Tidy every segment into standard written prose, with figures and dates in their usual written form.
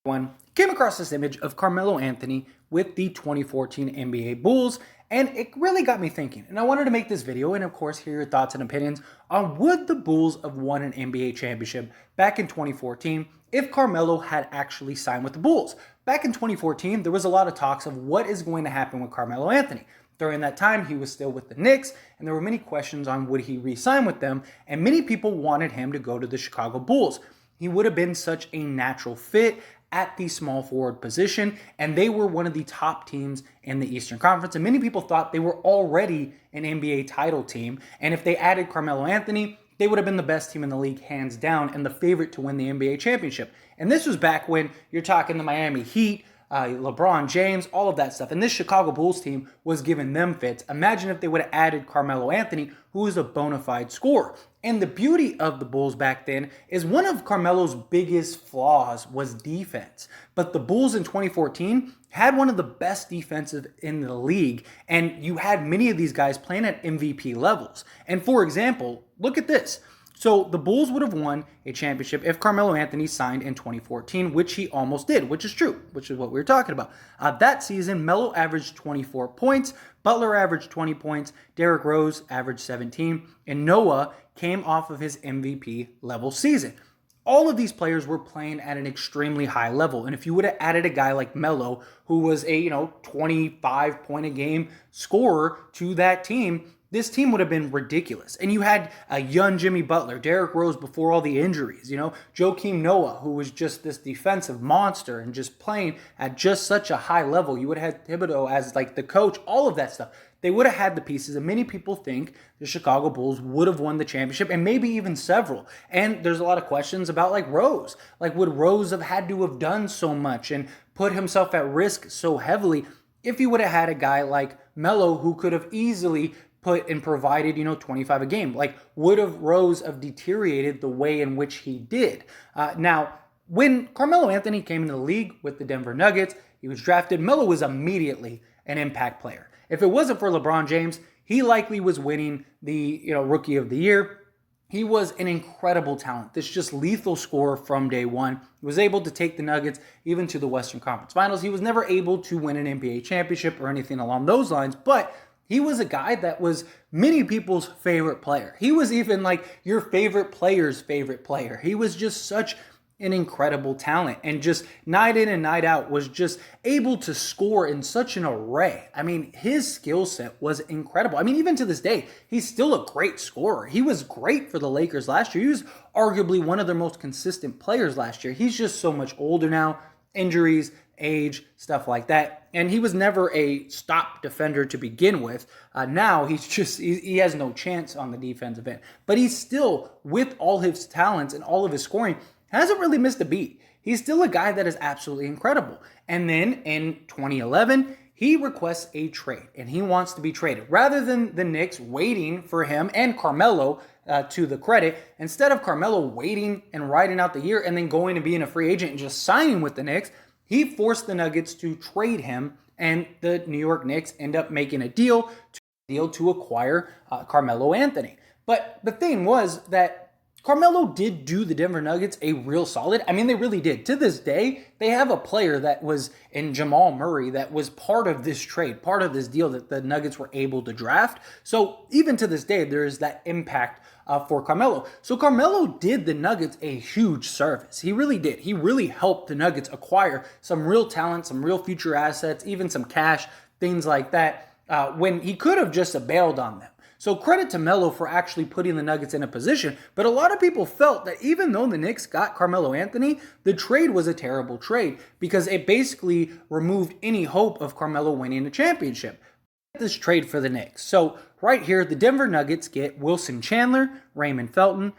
One came across this image of Carmelo Anthony with the 2014 NBA Bulls, and it really got me thinking. And I wanted to make this video and, of course, hear your thoughts and opinions on would the Bulls have won an NBA championship back in 2014 if Carmelo had actually signed with the Bulls. Back in 2014, there was a lot of talks of what is going to happen with Carmelo Anthony. During that time, he was still with the Knicks, and there were many questions on would he re-sign with them, and many people wanted him to go to the Chicago Bulls. He would have been such a natural fit at the small forward position, and they were one of the top teams in the Eastern Conference, and many people thought they were already an NBA title team, and if they added Carmelo Anthony, they would have been the best team in the league, hands down, and the favorite to win the NBA championship. And this was back when you're talking the Miami Heat, LeBron James, all of that stuff. And this Chicago Bulls team was giving them fits. Imagine if they would have added Carmelo Anthony, who is a bona fide scorer. And the beauty of the Bulls back then is one of Carmelo's biggest flaws was defense. But the Bulls in 2014 had one of the best defensive in the league. And you had many of these guys playing at MVP levels. And for example, look at this. So the Bulls would have won a championship if Carmelo Anthony signed in 2014, which he almost did, which is true, which is what we were talking about. That season, Melo averaged 24 points, Butler averaged 20 points, Derrick Rose averaged 17, and Noah came off of his MVP level season. All of these players were playing at an extremely high level. And if you would have added a guy like Melo, who was a 25 point a game scorer to that team, this team would have been ridiculous. And you had a young Jimmy Butler, Derrick Rose before all the injuries, Joakim Noah, who was just this defensive monster and just playing at just such a high level. You would have had Thibodeau as like the coach, all of that stuff. They would have had the pieces, and many people think the Chicago Bulls would have won the championship and maybe even several. And there's a lot of questions about like Rose. Like, would Rose have had to have done so much and put himself at risk so heavily if he would have had a guy like Melo who could have easily put and provided, 25 a game? Like, would have Rose have deteriorated the way in which he did? Now, when Carmelo Anthony came into the league with the Denver Nuggets, he was drafted. Melo was immediately an impact player. If it wasn't for LeBron James, he likely was winning the Rookie of the Year. He was an incredible talent. This just lethal scorer from day one. He was able to take the Nuggets even to the Western Conference Finals. He was never able to win an NBA championship or anything along those lines, but he was a guy that was many people's favorite player. He was even like your favorite player's favorite player. He was just such an incredible talent, and just night in and night out was just able to score in such an array. I mean, his skill set was incredible. I mean, even to this day, he's still a great scorer. He was great for the Lakers last year. He was arguably one of their most consistent players last year. He's just so much older now, injuries, age, stuff like that. And he was never a stop defender to begin with. Now he has no chance on the defensive end. But he's still, with all his talents and all of his scoring, hasn't really missed a beat. He's still a guy that is absolutely incredible. And then in 2011, he requests a trade, and he wants to be traded. Rather than the Knicks waiting for him and Carmelo, to the credit, instead of Carmelo waiting and riding out the year and then going to being a free agent and just signing with the Knicks, he forced the Nuggets to trade him, and the New York Knicks end up making a deal to acquire Carmelo Anthony. But the thing was that Carmelo did do the Denver Nuggets a real solid. I mean, they really did. To this day, they have a player that was in Jamal Murray that was part of this trade, part of this deal that the Nuggets were able to draft. So even to this day, there is that impact for Carmelo. So Carmelo did the Nuggets a huge service. He really did. He really helped the Nuggets acquire some real talent, some real future assets, even some cash, things like that, when he could have just bailed on them. So credit to Melo for actually putting the Nuggets in a position, but a lot of people felt that even though the Knicks got Carmelo Anthony, the trade was a terrible trade because it basically removed any hope of Carmelo winning a championship. This trade for the Knicks. So right here, the Denver Nuggets get Wilson Chandler, Raymond Felton,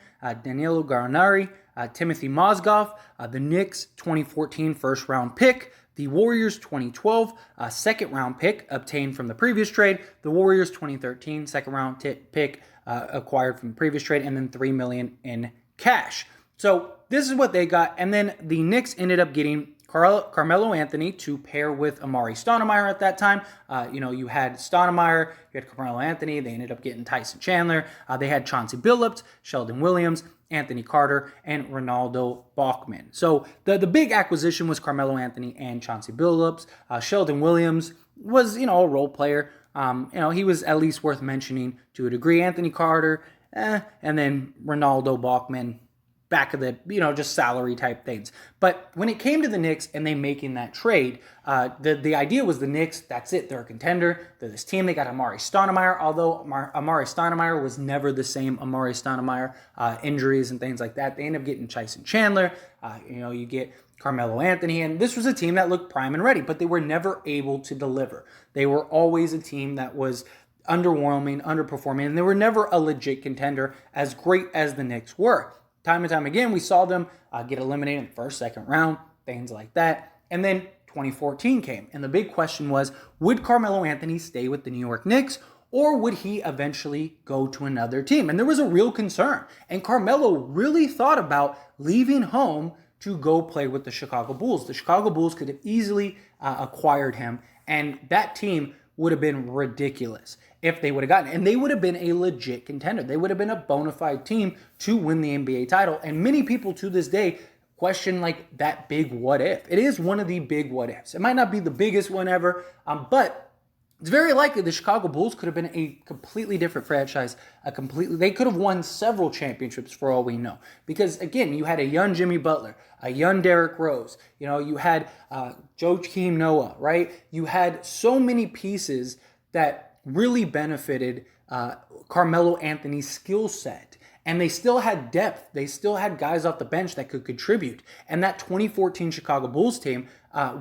Danilo Gallinari, Timothy Mozgov, the Knicks 2014 first round pick, the Warriors 2012 second round pick obtained from the previous trade, the Warriors 2013 second round pick acquired from the previous trade, and then $3 million in cash. So this is what they got, and then the Knicks ended up getting Carmelo Anthony to pair with Amari Stoudemire at that time. You had Stoudemire, you had Carmelo Anthony. They ended up getting Tyson Chandler. They had Chauncey Billups, Sheldon Williams, Anthony Carter, and Ronaldo Bachman. So the big acquisition was Carmelo Anthony and Chauncey Billups. Sheldon Williams was, a role player. He was at least worth mentioning to a degree. Anthony Carter, and then Ronaldo Bachman, back of the, just salary type things. But when it came to the Knicks and they making that trade, the idea was the Knicks, that's it. They're a contender. They're this team. They got Amari Stoudemire, although Amari Stoudemire was never the same Amari Stoudemire, injuries and things like that. They end up getting Tyson Chandler. You get Carmelo Anthony, and this was a team that looked prime and ready, but they were never able to deliver. They were always a team that was underwhelming, underperforming, and they were never a legit contender as great as the Knicks were. Time and time again, we saw them get eliminated in the first, second round, things like that. And then 2014 came, and the big question was, would Carmelo Anthony stay with the New York Knicks, or would he eventually go to another team? And there was a real concern. And Carmelo really thought about leaving home to go play with the Chicago Bulls. The Chicago Bulls could have easily acquired him, and that team would have been ridiculous if they would have gotten it. And they would have been a legit contender. They would have been a bona fide team to win the NBA title. And many people to this day question like that big what if. It is one of the big what ifs. It might not be the biggest one ever, but it's very likely the Chicago Bulls could have been a completely different franchise. They could have won several championships for all we know. Because again, you had a young Jimmy Butler, a young Derrick Rose. You had Joakim Noah, right? You had so many pieces that really benefited Carmelo Anthony's skill set. And they still had depth. They still had guys off the bench that could contribute. And that 2014 Chicago Bulls team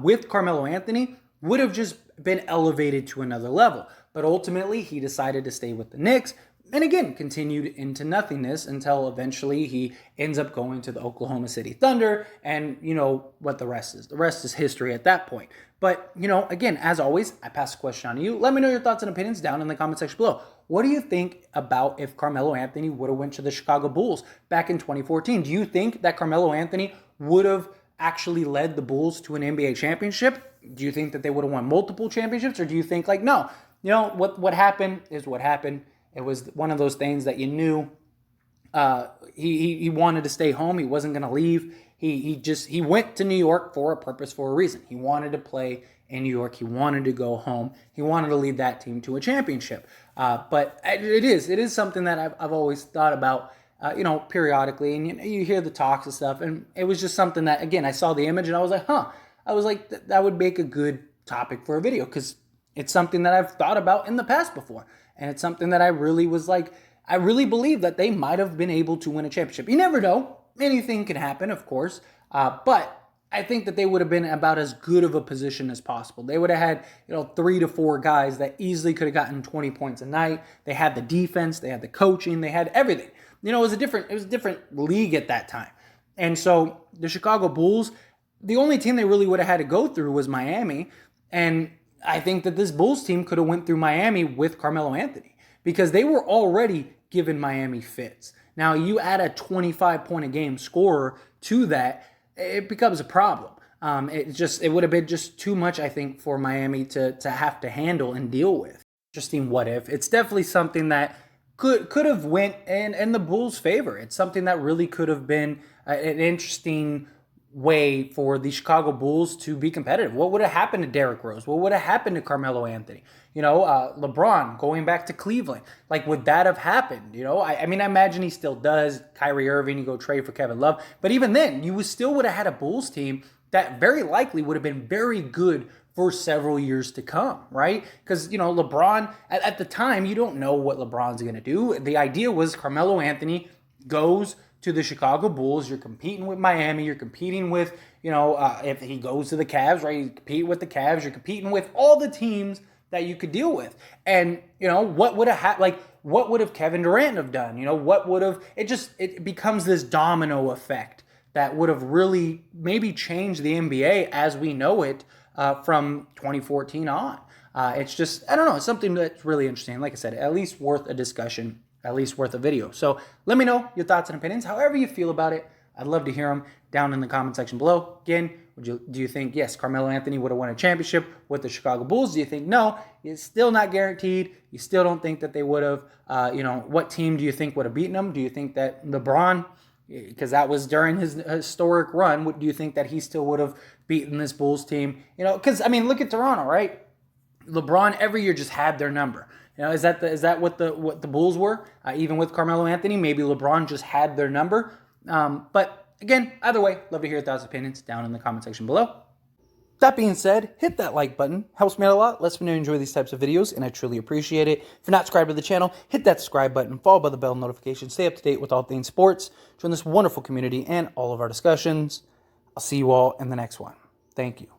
with Carmelo Anthony would have just been elevated to another level. But ultimately, he decided to stay with the Knicks. And again, continued into nothingness until eventually he ends up going to the Oklahoma City Thunder. And you know what the rest is. The rest is history at that point. But, again, as always, I pass the question on to you. Let me know your thoughts and opinions down in the comment section below. What do you think about if Carmelo Anthony would have went to the Chicago Bulls back in 2014? Do you think that Carmelo Anthony would have actually led the Bulls to an NBA championship? Do you think that they would have won multiple championships? Or do you think like, no, what happened is what happened. It was one of those things that you knew he wanted to stay home. He wasn't going to leave. He went to New York for a purpose, for a reason. He wanted to play in New York. He wanted to go home. He wanted to lead that team to a championship. But it is something that I've always thought about, periodically. And you hear the talks and stuff. And it was just something that, again, I saw the image and I was like, I was like, that would make a good topic for a video because it's something that I've thought about in the past before. And it's something that I really was like, I really believe that they might have been able to win a championship. You never know. Anything can happen, of course. But I think that they would have been about as good of a position as possible. They would have had, 3 to 4 guys that easily could have gotten 20 points a night. They had the defense, they had the coaching, they had everything. It was a different league at that time. And so the Chicago Bulls, the only team they really would have had to go through was Miami. And I think that this Bulls team could have went through Miami with Carmelo Anthony because they were already giving Miami fits. Now, you add a 25-point-a-game scorer to that, it becomes a problem. It would have been just too much, I think, for Miami to have to handle and deal with. Interesting what if. It's definitely something that could have went in the Bulls' favor. It's something that really could have been an interesting way for the Chicago Bulls to be competitive. What would have happened to Derrick Rose? What would have happened to Carmelo Anthony? LeBron going back to Cleveland. Like, would that have happened? I imagine he still does. Kyrie Irving, you go trade for Kevin Love. But even then, you still would have had a Bulls team that very likely would have been very good for several years to come, right? Because, LeBron, at the time, you don't know what LeBron's going to do. The idea was Carmelo Anthony goes to the Chicago Bulls. You're competing with Miami. You're competing with, if he goes to the Cavs, right? You compete with the Cavs. You're competing with all the teams that you could deal with. And, what would have what would have Kevin Durant have done? What would have, it becomes this domino effect that would have really maybe changed the NBA as we know it from 2014 on. It's just, I don't know, it's something that's really interesting. Like I said, at least worth a discussion, at least worth a video. So let me know your thoughts and opinions, however you feel about it. I'd love to hear them down in the comment section below. Again, Do you think, yes, Carmelo Anthony would have won a championship with the Chicago Bulls? Do you think, no, it's still not guaranteed? You still don't think that they would have, what team do you think would have beaten them? Do you think that LeBron, because that was during his historic run, do you think that he still would have beaten this Bulls team? Because, look at Toronto, right? LeBron every year just had their number. Is that what the Bulls were? Even with Carmelo Anthony, maybe LeBron just had their number. But again, either way, love to hear your thoughts and opinions down in the comment section below. That being said, hit that like button. Helps me out a lot. Lets me know you enjoy these types of videos, and I truly appreciate it. If you're not subscribed to the channel, hit that subscribe button, followed by the bell notification. Stay up to date with all things sports. Join this wonderful community and all of our discussions. I'll see you all in the next one. Thank you.